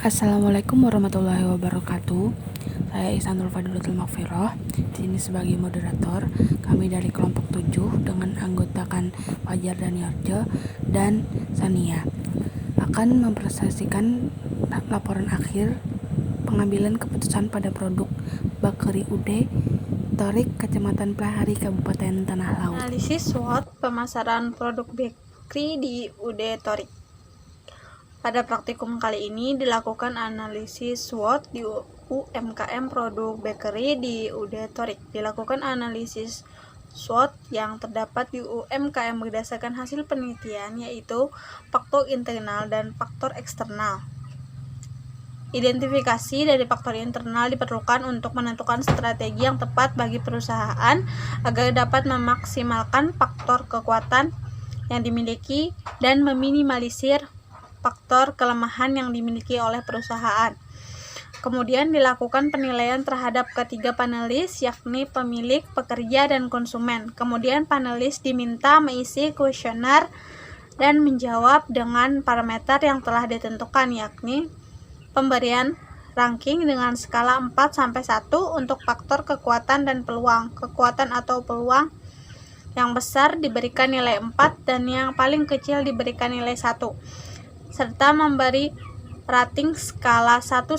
Assalamualaikum warahmatullahi wabarakatuh. Saya Ihsanul Fadilatul Maghfirah. Di sini sebagai moderator. Kami dari kelompok 7 dengan anggotakan Fajar dan Yarjo dan Sania akan mempresentasikan laporan akhir pengambilan keputusan pada produk Bakery UD Torik, Kecamatan Plehari, Kabupaten Tanah Laut. Analisis SWOT pemasaran produk bakery di UD Torik. Pada praktikum kali ini dilakukan analisis SWOT di UMKM produk bakery di UD Torik. Dilakukan analisis SWOT yang terdapat di UMKM berdasarkan hasil penelitian, yaitu faktor internal dan faktor eksternal. Identifikasi dari faktor internal diperlukan untuk menentukan strategi yang tepat bagi perusahaan agar dapat memaksimalkan faktor kekuatan yang dimiliki dan meminimalisir faktor kelemahan yang dimiliki oleh perusahaan. Kemudian dilakukan penilaian terhadap ketiga panelis, yakni pemilik, pekerja, dan konsumen. Kemudian panelis diminta mengisi kuesioner dan menjawab dengan parameter yang telah ditentukan, yakni pemberian ranking dengan skala 4-1 untuk faktor kekuatan dan peluang. Kekuatan atau peluang yang besar diberikan nilai 4 dan yang paling kecil diberikan nilai 1. Serta memberi rating skala 1-4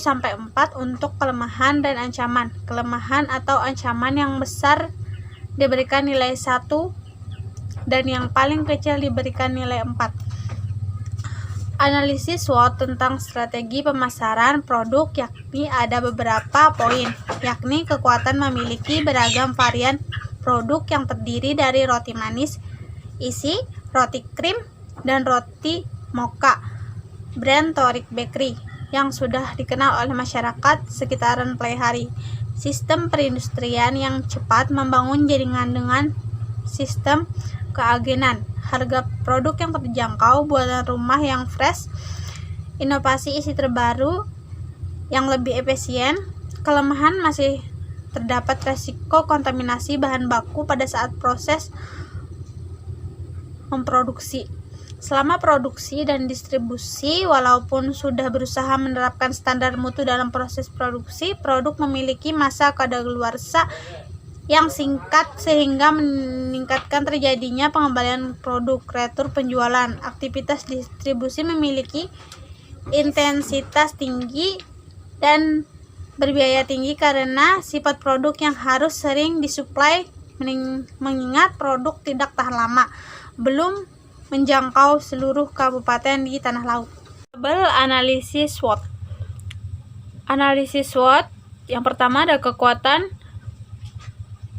untuk kelemahan dan ancaman. Kelemahan atau ancaman yang besar diberikan nilai 1 dan yang paling kecil diberikan nilai 4. Analisis SWOT tentang strategi pemasaran produk, yakni ada beberapa poin, yakni kekuatan memiliki beragam varian produk yang terdiri dari roti manis, isi, roti krim, dan roti mocha. Brand Torik Bakery yang sudah dikenal oleh masyarakat sekitaran Plehari. Sistem perindustrian yang cepat, membangun jaringan dengan sistem keagenan, harga produk yang terjangkau, buatan rumah yang fresh, inovasi isi terbaru yang lebih efisien. Kelemahan masih terdapat resiko kontaminasi bahan baku pada saat proses memproduksi. Selama produksi dan distribusi, walaupun sudah berusaha menerapkan standar mutu dalam proses produksi, produk memiliki masa kadaluarsa yang singkat sehingga meningkatkan terjadinya pengembalian produk, retur penjualan. Aktivitas distribusi memiliki intensitas tinggi dan berbiaya tinggi karena sifat produk yang harus sering disuplai, mengingat produk tidak tahan lama, belum menjangkau seluruh kabupaten di Tanah Laut. Tabel analisis SWOT. Analisis SWOT yang pertama ada kekuatan,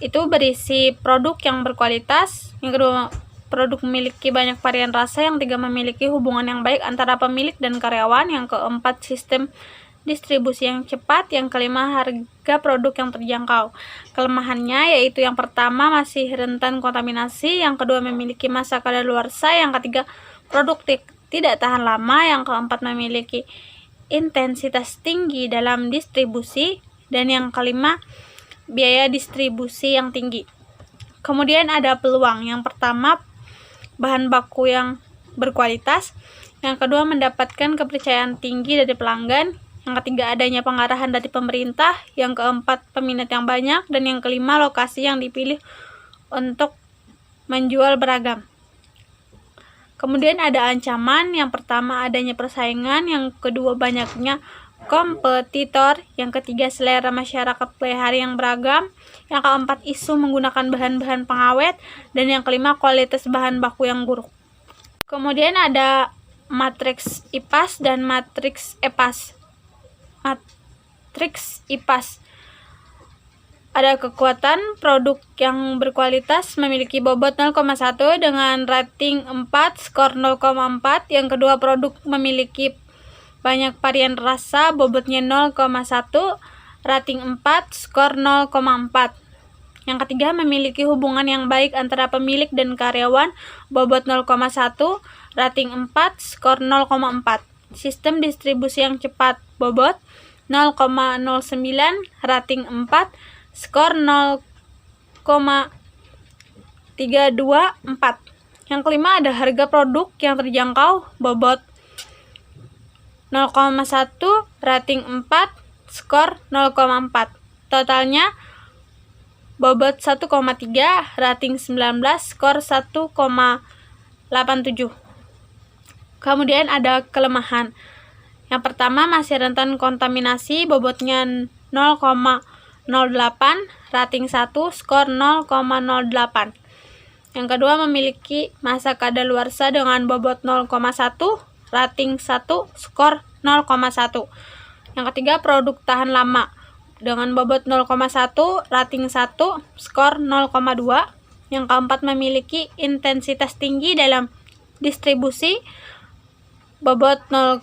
itu berisi produk yang berkualitas. Yang kedua, produk memiliki banyak varian rasa. Yang tiga, memiliki hubungan yang baik antara pemilik dan karyawan. Yang keempat, sistem distribusi yang cepat. Yang kelima, harga produk yang terjangkau. Kelemahannya yaitu yang pertama, masih rentan kontaminasi. Yang kedua, memiliki masa kadaluarsa. Yang ketiga, produk tidak tahan lama. Yang keempat, memiliki intensitas tinggi dalam distribusi. Dan yang kelima, biaya distribusi yang tinggi. Kemudian ada peluang. Yang pertama, bahan baku yang berkualitas. Yang kedua, mendapatkan kepercayaan tinggi dari pelanggan. Yang ketiga, adanya pengarahan dari pemerintah. Yang keempat, peminat yang banyak. Dan yang kelima, lokasi yang dipilih untuk menjual beragam. Kemudian ada ancaman. Yang pertama, adanya persaingan. Yang kedua, banyaknya kompetitor. Yang ketiga, selera masyarakat Plehari yang beragam. Yang keempat, isu menggunakan bahan-bahan pengawet. Dan yang kelima, kualitas bahan baku yang buruk. Kemudian ada matriks IPAS dan matriks EPAS. Matriks IPAS. Ada kekuatan produk yang berkualitas, memiliki bobot 0,1 dengan rating 4, skor 0,4. Yang kedua, produk memiliki banyak varian rasa, bobotnya 0,1, rating 4, skor 0,4. Yang ketiga, memiliki hubungan yang baik antara pemilik dan karyawan, bobot 0,1, rating 4, skor 0,4. Sistem distribusi yang cepat, bobot 0,09, rating 4, skor 0,324. Yang kelima ada harga produk yang terjangkau, bobot 0,1, rating 4, skor 0,4. Totalnya bobot 1,3, rating 19, skor 1,87. Kemudian ada kelemahan. Yang pertama, masih rentan kontaminasi, bobotnya 0,08, rating 1, skor 0,08. Yang kedua, memiliki masa kadaluarsa dengan bobot 0,1, rating 1, skor 0,1. Yang ketiga, produk tahan lama dengan bobot 0,1, rating 1, skor 0,2. Yang keempat, memiliki intensitas tinggi dalam distribusi, bobot 0,08,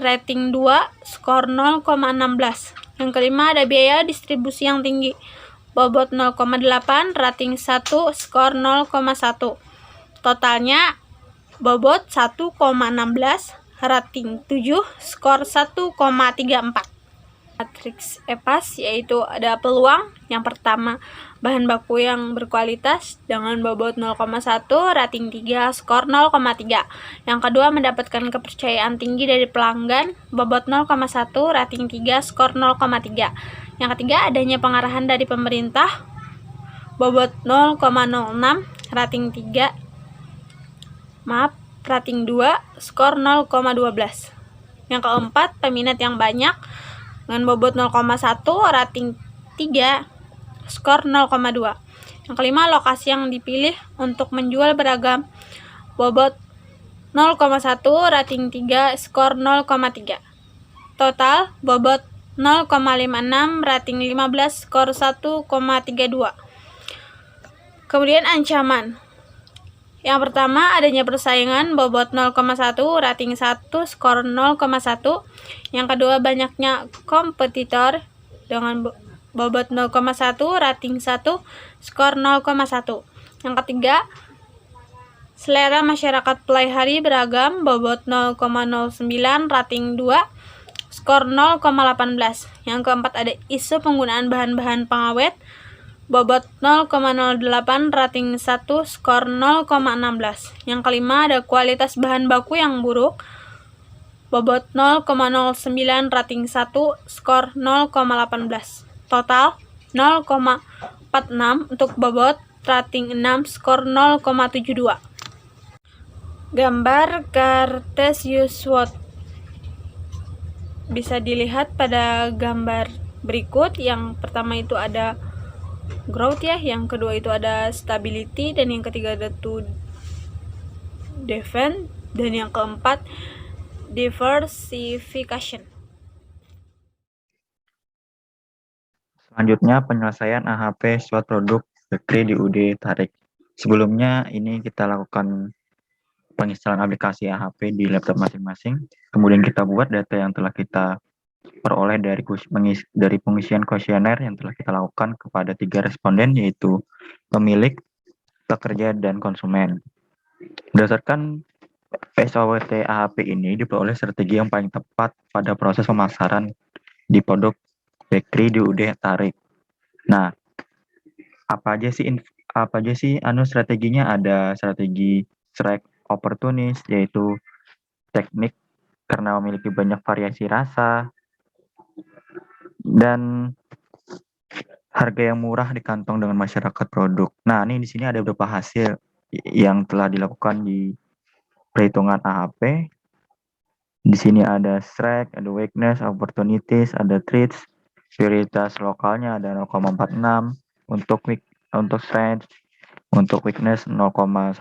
rating 2, skor 0,16. Yang kelima, ada biaya distribusi yang tinggi, bobot 0,8, rating 1, skor 0,1. Totalnya bobot 1,16, rating 7, skor 1,34. Matriks EPAS yaitu ada peluang. Yang pertama, bahan baku yang berkualitas dengan bobot 0,1, rating 3, skor 0,3. Yang kedua, mendapatkan kepercayaan tinggi dari pelanggan, bobot 0,1, rating 3, skor 0,3. Yang ketiga, adanya pengarahan dari pemerintah, bobot 0,06, rating 3, rating 2, skor 0,12. Yang keempat, peminat yang banyak dengan bobot 0,1, rating 3, skor 0,2. Yang kelima, lokasi yang dipilih untuk menjual beragam, bobot 0,1, rating 3, skor 0,3. Total bobot 0,56, rating 15, skor 1,32. Kemudian ancaman. Yang pertama, adanya persaingan, bobot 0,1, rating 1, skor 0,1. Yang kedua, banyaknya kompetitor dengan bobot 0,1, rating 1, skor 0,1. Yang ketiga, selera masyarakat pelihara beragam, bobot 0,09, rating 2, skor 0,18. Yang keempat, ada isu penggunaan bahan-bahan pengawet, bobot 0,08, rating 1, skor 0,16. Yang kelima, ada kualitas bahan baku yang buruk, bobot 0,09, rating 1, skor 0,18. Total 0,46 untuk bobot, rating 6, skor 0,72. Gambar Cartesius SWOT bisa dilihat pada gambar berikut. Yang pertama itu ada growth ya, yang kedua itu ada stability, dan yang ketiga ada to defend, dan yang keempat diversification. Selanjutnya penyelesaian AHP SWOT produk bakery di UD Tarik. Sebelumnya ini kita lakukan penginstalan aplikasi AHP di laptop masing-masing. Kemudian kita buat data yang telah kita peroleh dari pengisian kuesioner yang telah kita lakukan kepada 3 responden, yaitu pemilik, pekerja, dan konsumen. Berdasarkan SWOT AHP ini diperoleh strategi yang paling tepat pada proses pemasaran di produk bakery di UD Tarik. Nah, apa aja sih strateginya? Ada strategi strike opportunist, yaitu teknik karena memiliki banyak variasi rasa dan harga yang murah di kantong dengan masyarakat produk. Nah, ini di sini ada beberapa hasil yang telah dilakukan di perhitungan AHP. Di sini ada strike, ada weakness, opportunities, ada threats. Prioritas lokalnya ada 0,46 untuk strength, untuk weakness 0,159,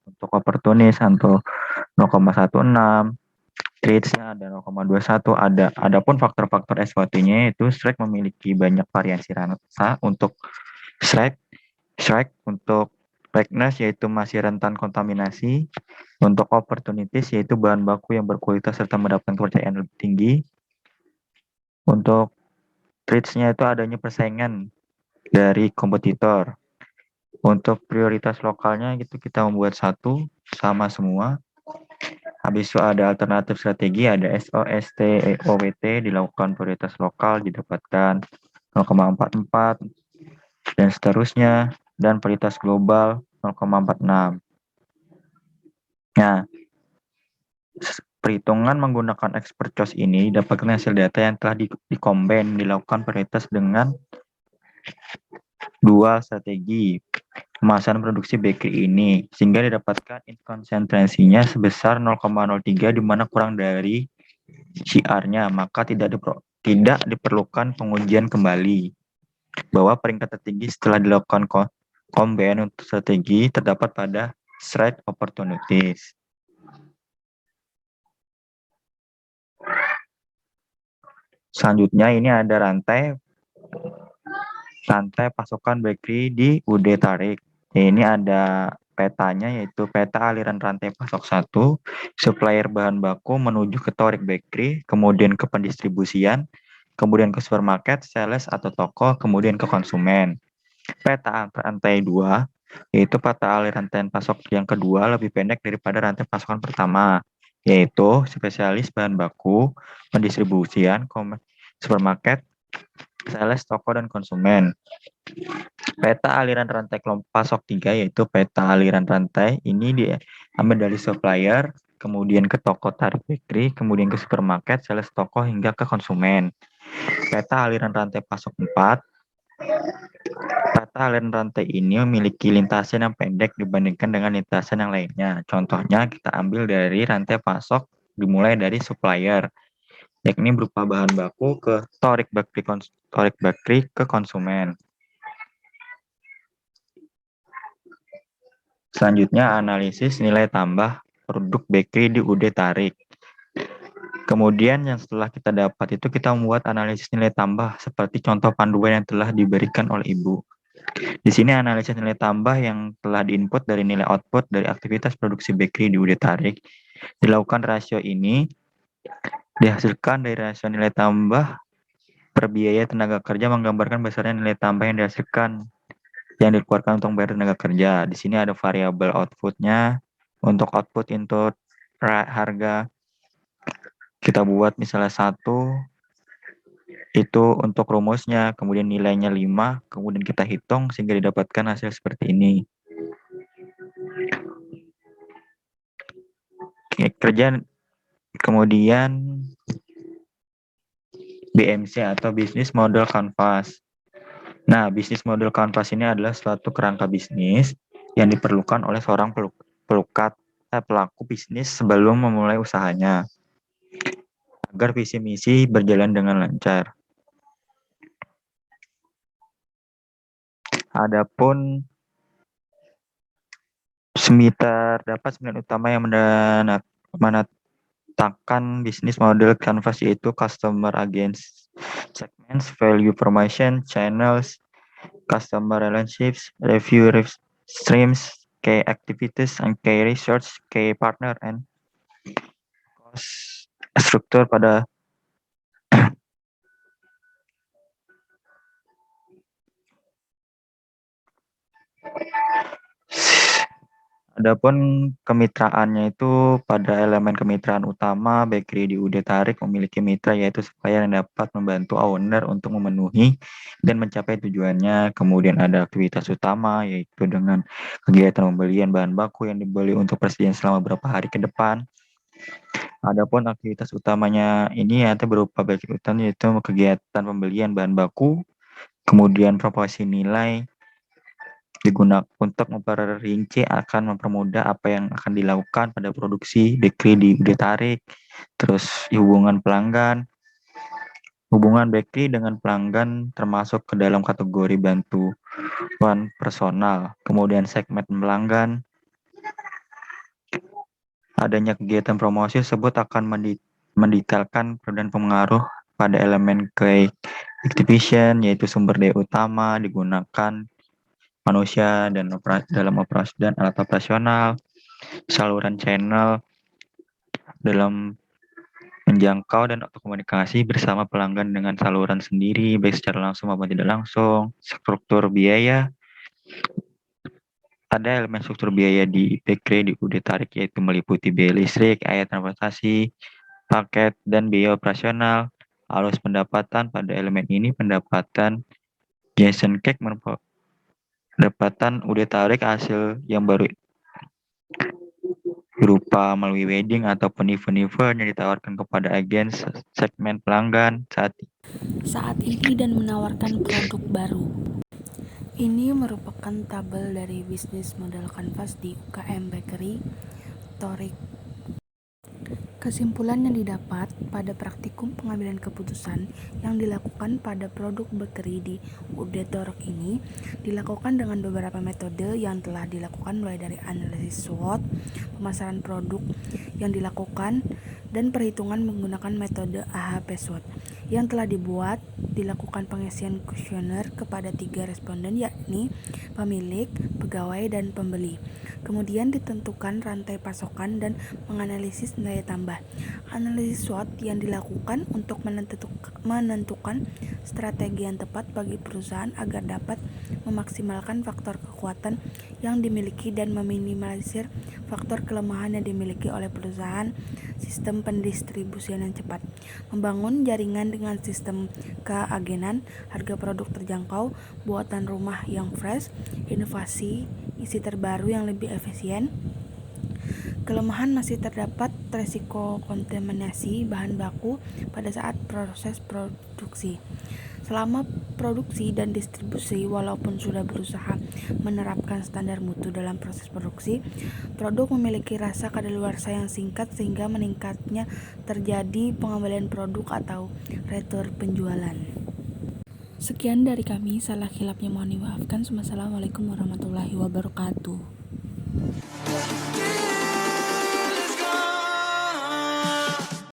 untuk opportunities atau 0,16. Threats-nya ada 0,21. Adapun faktor-faktor SWOT-nya itu strike memiliki banyak variasi rasa untuk strike untuk weakness yaitu masih rentan kontaminasi, untuk opportunities yaitu bahan baku yang berkualitas serta mendapatkan kepercayaan lebih tinggi, untuk threats-nya itu adanya persaingan dari kompetitor. Untuk prioritas lokalnya gitu kita membuat satu sama semua. Habis itu ada alternatif strategi, ada SOST, OWT dilakukan prioritas lokal didapatkan 0,44 dan seterusnya, dan prioritas global 0,46. Nah, Perhitungan menggunakan expert choice ini didapatkan hasil data yang telah dikombin, dilakukan prioritas dengan dua strategi pemasaran produksi bakery ini, sehingga didapatkan konsentrasinya sebesar 0,03 di mana kurang dari CR-nya, maka tidak diperlukan pengujian kembali. Bahwa peringkat tertinggi setelah dilakukan combine untuk strategi terdapat pada strike opportunities. Selanjutnya ini ada rantai pasokan bakery di UD Tarik. Ini ada petanya, yaitu peta aliran rantai pasok 1, supplier bahan baku menuju ke Torik Bakery, kemudian ke pendistribusian, kemudian ke supermarket, sales atau toko, kemudian ke konsumen. Peta rantai 2, yaitu peta aliran rantai pasok yang kedua lebih pendek daripada rantai pasokan pertama, yaitu spesialis bahan baku, pendistribusian, supermarket, sales, toko, dan konsumen. Peta aliran rantai kelompok pasok 3, yaitu peta aliran rantai ini diambil dari supplier, kemudian ke toko Tarik Bakery, kemudian ke supermarket, sales, toko, hingga ke konsumen. Peta aliran rantai pasok 4, peta aliran rantai ini memiliki lintasan yang pendek dibandingkan dengan lintasan yang lainnya. Contohnya kita ambil dari rantai pasok dimulai dari supplier, yakni berupa bahan baku ke Torik Bakery ke konsumen. Selanjutnya analisis nilai tambah produk bakery di UD Tarik. Kemudian yang setelah kita dapat itu kita membuat analisis nilai tambah seperti contoh panduan yang telah diberikan oleh Ibu. Di sini analisis nilai tambah yang telah diinput dari nilai output dari aktivitas produksi bakery di UD Tarik. Dilakukan rasio ini dihasilkan dari rasio nilai tambah per biaya tenaga kerja menggambarkan besarnya nilai tambah yang dihasilkan yang dikeluarkan untuk bayar tenaga kerja. Di sini ada variabel outputnya. Untuk output input harga kita buat misalnya 1, itu untuk rumusnya, kemudian nilainya 5, kemudian kita hitung sehingga didapatkan hasil seperti ini. Oke, kerja kemudian BMC atau Business Model Canvas. Nah, Business Model Canvas ini adalah suatu kerangka bisnis yang diperlukan oleh seorang pelaku bisnis sebelum memulai usahanya, agar visi misi berjalan dengan lancar. Adapun terdapat 9 utama yang menetapkan bisnis model Canvas, yaitu customer against segments, value promotion, channels, customer relationships, review streams, key activities, and key research, key partner, and cost struktur pada Adapun kemitraannya itu pada elemen kemitraan utama, bakery di UD Tarik memiliki mitra yaitu supplier yang dapat membantu owner untuk memenuhi dan mencapai tujuannya. Kemudian ada aktivitas utama yaitu dengan kegiatan pembelian bahan baku yang dibeli untuk persediaan selama beberapa hari ke depan. Adapun aktivitas utamanya ini yaitu berupa bakery utama yaitu kegiatan pembelian bahan baku, kemudian proporsi nilai digunakan untuk memperinci akan mempermudah apa yang akan dilakukan pada produksi bakery di UD Tarik. Terus hubungan bakery dengan pelanggan termasuk ke dalam kategori bantuan personal. Kemudian segmen pelanggan. Adanya kegiatan promosi tersebut akan mendetailkan dan pengaruh pada elemen key activation, yaitu sumber daya utama digunakan manusia dan dalam operasi dan alat operasional, saluran channel dalam menjangkau dan komunikasi bersama pelanggan dengan saluran sendiri, baik secara langsung maupun tidak langsung, struktur biaya. Ada elemen struktur biaya di bakery di UD Tarik yaitu meliputi biaya listrik, air, transportasi, paket, dan biaya operasional. Arus pendapatan pada elemen ini pendapatan Jason Cake pendapatan UD Tarik hasil yang baru berupa melalui wedding ataupun event-event yang ditawarkan kepada agen segmen pelanggan saat ini dan menawarkan produk baru. Ini merupakan tabel dari bisnis model kanvas di UKM Bakery Torik. Kesimpulan yang didapat pada praktikum pengambilan keputusan yang dilakukan pada produk bakery di UD Torok ini dilakukan dengan beberapa metode yang telah dilakukan mulai dari analisis SWOT, pemasaran produk yang dilakukan, dan perhitungan menggunakan metode AHP SWOT. Yang telah dilakukan pengisian kuesioner kepada 3 responden yakni pemilik, pegawai, dan pembeli. Kemudian ditentukan rantai pasokan dan menganalisis nilai tambah. Analisis SWOT yang dilakukan untuk menentukan strategi yang tepat bagi perusahaan agar dapat memaksimalkan faktor kekuatan yang dimiliki dan meminimalisir faktor kelemahan yang dimiliki oleh perusahaan. Sistem pendistribusian yang cepat, membangun jaringan dengan sistem keagenan, harga produk terjangkau, buatan rumah yang fresh, inovasi isi terbaru yang lebih efisien. Kelemahan masih terdapat resiko kontaminasi bahan baku pada saat proses produksi. Selama produksi dan distribusi, walaupun sudah berusaha menerapkan standar mutu dalam proses produksi, produk memiliki rasa kadaluarsa yang singkat sehingga meningkatnya terjadi pengembalian produk atau retur penjualan. Sekian dari kami, salah khilafnya mohon dimaafkan. Wassalamualaikum warahmatullahi wabarakatuh.